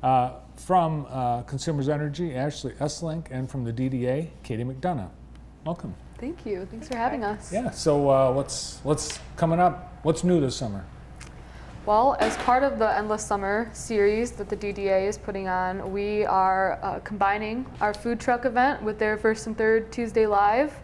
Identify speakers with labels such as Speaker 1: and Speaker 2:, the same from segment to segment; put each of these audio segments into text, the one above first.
Speaker 1: From Consumers Energy, Ashley Esslink, and from the DDA, Katie McDonough. Welcome.
Speaker 2: Thank you. Thanks for having us.
Speaker 1: Yeah, so what's coming up? What's new this summer?
Speaker 2: Well, as part of the Endless Summer series that the DDA is putting on, we are combining our food truck event with their first and third Tuesday Live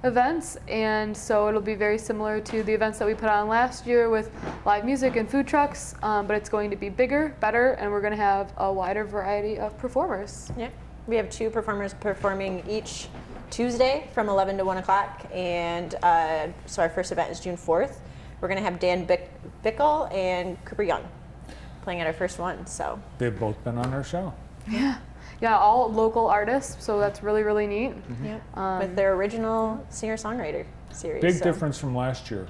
Speaker 2: events, and so it'll be very similar to the events that we put on last year with live music and food trucks, but it's going to be bigger, better, and we're going to have a wider variety of performers.
Speaker 3: Yeah, we have 2 performers performing each Tuesday from 11 to 1 o'clock, and so our first event is June 4th. We're going to have Dan Bickle and Cooper Young playing at our first one. So
Speaker 1: they've both been on our show.
Speaker 2: Yeah, all local artists, so that's really, really neat.
Speaker 3: Mm-hmm. Yeah, with their original singer-songwriter series.
Speaker 1: Big difference from last year.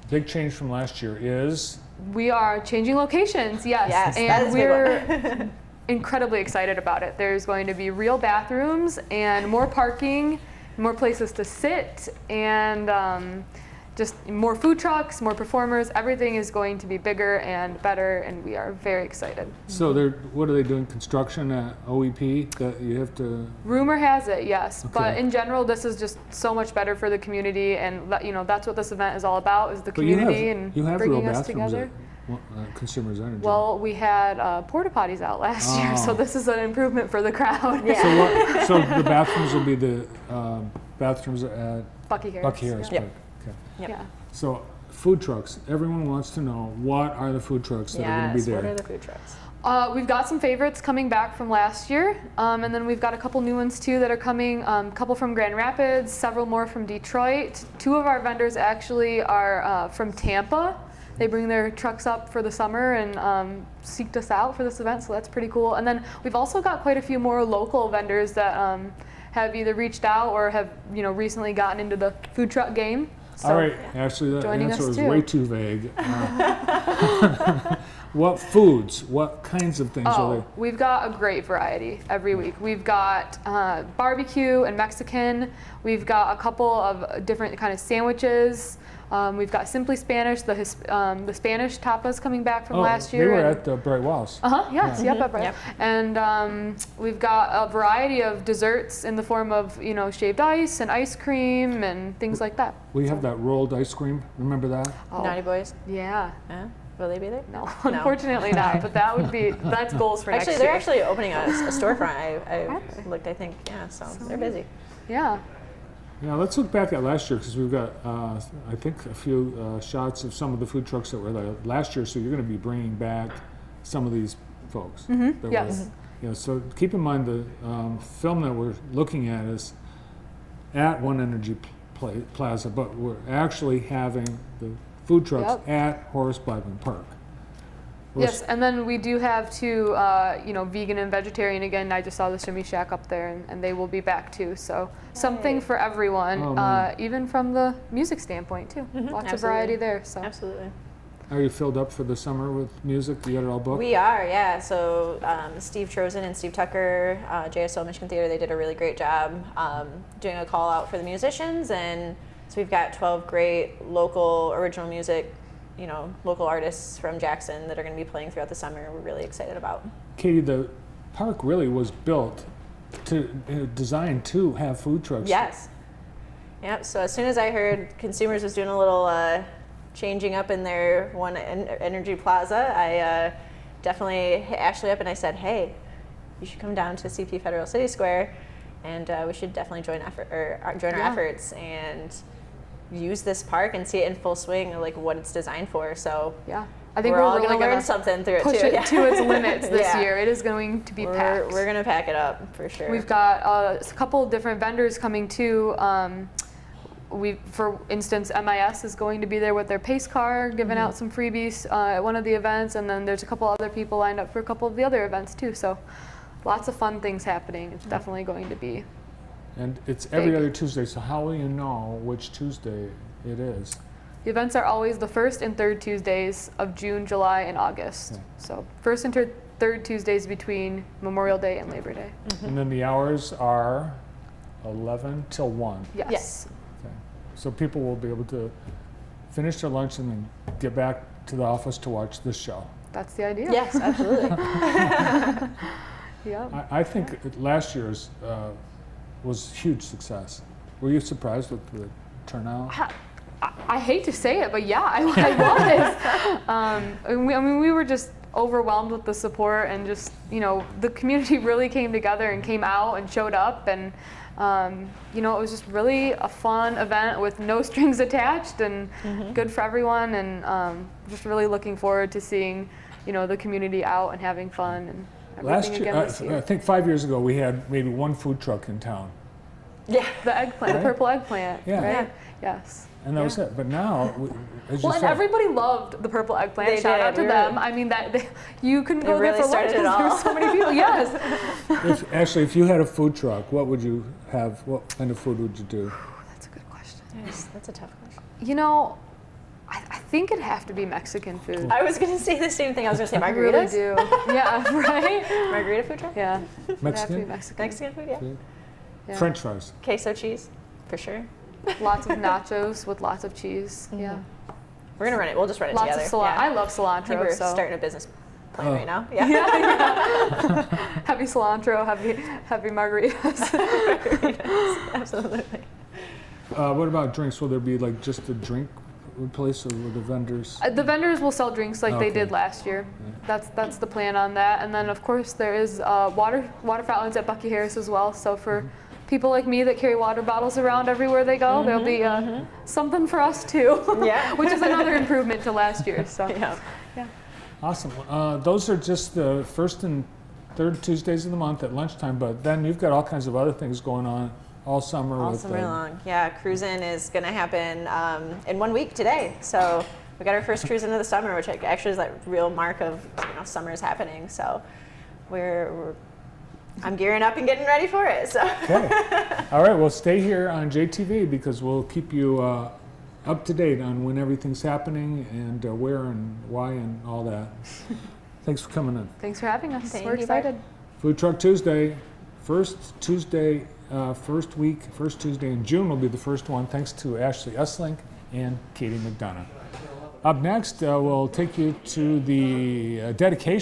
Speaker 1: Big change from last year is?
Speaker 2: We are changing locations, yes.
Speaker 3: And
Speaker 2: we're incredibly excited about it. There's going to be real bathrooms and more parking, more places to sit, and just more food trucks, more performers. Everything is going to be bigger and better, and we are very excited.
Speaker 1: So what are they doing, construction at OEP that you have to?
Speaker 2: Rumor has it, yes.
Speaker 1: Okay.
Speaker 2: But in general, this is just so much better for the community, and that's what this event is all about, is the community and bringing us together.
Speaker 1: Consumers Energy.
Speaker 2: Well, we had porta potties out last year, so this is an improvement for the crowd.
Speaker 3: Yeah.
Speaker 1: So the bathrooms will be the bathrooms at
Speaker 2: Bucky Harris.
Speaker 1: Bucky Harris.
Speaker 3: Yep.
Speaker 1: Okay.
Speaker 3: Yep.
Speaker 2: Yeah.
Speaker 1: So food trucks. Everyone wants to know, what are the food trucks that are going to be there?
Speaker 3: What are the food trucks?
Speaker 2: We've got some favorites coming back from last year, and then we've got a couple new ones too that are coming. A couple from Grand Rapids, several more from Detroit. 2 of our vendors actually are from Tampa. They bring their trucks up for the summer and seeked us out for this event, so that's pretty cool. And then we've also got quite a few more local vendors that have either reached out or have recently gotten into the food truck game. So,
Speaker 1: all right, Ashley, that
Speaker 2: joining
Speaker 1: answer
Speaker 2: us
Speaker 1: was
Speaker 2: too.
Speaker 1: way too vague. What foods? What kinds of things are they?
Speaker 2: We've got a great variety every week. We've got barbecue and Mexican. We've got a couple of different kind of sandwiches. We've got Simply Spanish, the Spanish tapas coming back from last year.
Speaker 1: They were at the Bright Walls.
Speaker 2: Yes,
Speaker 1: Yeah.
Speaker 2: yep, at Bright.
Speaker 3: Yep.
Speaker 2: And we've got a variety of desserts in the form of shaved ice and ice cream and things like that.
Speaker 1: We have that rolled ice cream. Remember that?
Speaker 3: Naughty Boys?
Speaker 2: Yeah.
Speaker 3: Will they be there?
Speaker 2: No, unfortunately not. But that's goals for next year.
Speaker 3: They're actually opening a storefront. I looked, I think, so they're busy.
Speaker 2: Yeah.
Speaker 1: Yeah, let's look back at last year, because we've got, I think, a few shots of some of the food trucks that were there last year. So you're going to be bringing back some of these folks.
Speaker 2: Mm-hmm. Yes.
Speaker 1: So keep in mind the film that we're looking at is at One Energy Plaza, but we're actually having the food trucks at Horace Blackman Park.
Speaker 2: Yes, and then we do have 2, vegan and vegetarian. Again, I just saw the Shimmy Shack up there, and they will be back too. So something for everyone, even from the music standpoint too. Lots of variety there. So
Speaker 3: absolutely.
Speaker 1: Are you filled up for the summer with music? You got it all booked?
Speaker 3: We are, yeah. So Steve Trozen and Steve Tucker, JSO Michigan Theater, they did a really great job doing a call out for the musicians, and so we've got 12 great local original music, local artists from Jackson that are going to be playing throughout the summer. We're really excited about.
Speaker 1: Katie, the park really was built designed to have food trucks.
Speaker 3: Yes. Yep. So as soon as I heard Consumers was doing a little changing up in their One Energy Plaza, I definitely hit Ashley up and I said, hey, you should come down to CP Federal City Square, and we should definitely join our efforts and use this park and see it in full swing, like what it's designed for. So
Speaker 2: I think
Speaker 3: we're all
Speaker 2: really
Speaker 3: going to learn something through it
Speaker 2: push
Speaker 3: too.
Speaker 2: it to its limits this year. It is going to be packed.
Speaker 3: We're going to pack it up for sure.
Speaker 2: We've got a couple of different vendors coming too. For instance, MIS is going to be there with their pace car, giving out some freebies at one of the events, and then there's a couple other people lined up for a couple of the other events too. So lots of fun things happening. It's definitely going to be.
Speaker 1: And it's every other Tuesday, so how will you know which Tuesday it is?
Speaker 2: The events are always the first and third Tuesdays of June, July, and August. So first and third Tuesdays between Memorial Day and Labor Day.
Speaker 1: And then the hours are 11 till 1.
Speaker 2: Yes.
Speaker 1: Okay. So people will be able to finish their lunch and then get back to the office to watch this show.
Speaker 2: That's the idea.
Speaker 3: Yes, absolutely.
Speaker 2: Yep.
Speaker 1: I think last year's was a huge success. Were you surprised with the turnout?
Speaker 2: I hate to say it, but yeah, I was. We were just overwhelmed with the support, and just, the community really came together and came out and showed up, and it was just really a fun event with no strings attached, and good for everyone, and just really looking forward to seeing, the community out and having fun and everything again this year.
Speaker 1: I think 5 years ago we had maybe one food truck in town.
Speaker 3: Yeah.
Speaker 2: The eggplant,
Speaker 1: Right?
Speaker 2: the purple eggplant,
Speaker 1: Yeah.
Speaker 2: right? Yes.
Speaker 1: And that was it. But now, as you
Speaker 2: Well, and
Speaker 1: said,
Speaker 2: everybody loved the purple eggplant.
Speaker 3: They
Speaker 2: Shout
Speaker 3: did,
Speaker 2: out to
Speaker 3: really.
Speaker 2: them. I mean, you couldn't go there
Speaker 3: really
Speaker 2: for lunch
Speaker 3: started it
Speaker 2: because there
Speaker 3: all.
Speaker 2: were so many people. Yes.
Speaker 1: if you had a food truck, what would you have? What kind of food would you do?
Speaker 2: That's a good question.
Speaker 3: That's a tough question.
Speaker 2: I think it'd have to be Mexican food.
Speaker 3: I was going to say the same thing. I was going to say
Speaker 2: I really
Speaker 3: margaritas.
Speaker 2: do. Yeah, right?
Speaker 3: Margarita food truck?
Speaker 2: Yeah. It'd have to be
Speaker 1: Mexican?
Speaker 2: Mexican.
Speaker 3: Mexican food, yeah.
Speaker 2: Yeah.
Speaker 1: French fries.
Speaker 3: Queso cheese, for sure.
Speaker 2: Lots of nachos with lots of cheese. Yeah.
Speaker 3: We're going to run it. We'll just run it
Speaker 2: Lots
Speaker 3: together.
Speaker 2: of cilantro. I love
Speaker 3: I think
Speaker 2: cilantro.
Speaker 3: we're
Speaker 2: So
Speaker 3: starting a business plan
Speaker 1: Oh.
Speaker 3: right now. Yeah.
Speaker 2: heavy cilantro, heavy margaritas.
Speaker 3: Absolutely.
Speaker 1: What about drinks? Will there be like just a drink place, or will the vendors?
Speaker 2: The vendors will sell drinks like they
Speaker 1: Okay.
Speaker 2: did last year. That's the plan on that. And then of course there is water fountains at Bucky Harris as well. So for people like me that carry water bottles around everywhere they go, there'll be something for us too.
Speaker 3: Yeah.
Speaker 2: Which is another improvement to last year. So
Speaker 3: Yeah.
Speaker 1: Awesome. Those are just the first and third Tuesdays of the month at lunchtime. But then you've got all kinds of other things going on all summer.
Speaker 3: All
Speaker 1: with,
Speaker 3: summer long. Yeah, cruising is going to happen in 1 week today. So we got our first cruise into the summer, which actually is that real mark of summer is happening. So I'm gearing up and getting ready for it. So.
Speaker 1: Okay. All right. Well, stay here on JTV because we'll keep you up to date on when everything's happening and where and why and all that. Thanks for coming in.
Speaker 2: thanks for having us.
Speaker 3: Thank
Speaker 2: We're
Speaker 3: you, Barb.
Speaker 2: excited.
Speaker 1: Food Truck Tuesday, first Tuesday in June will be the first one. Thanks to Ashley Esslink and Katie McDonough. Up next, we'll take you to the dedication.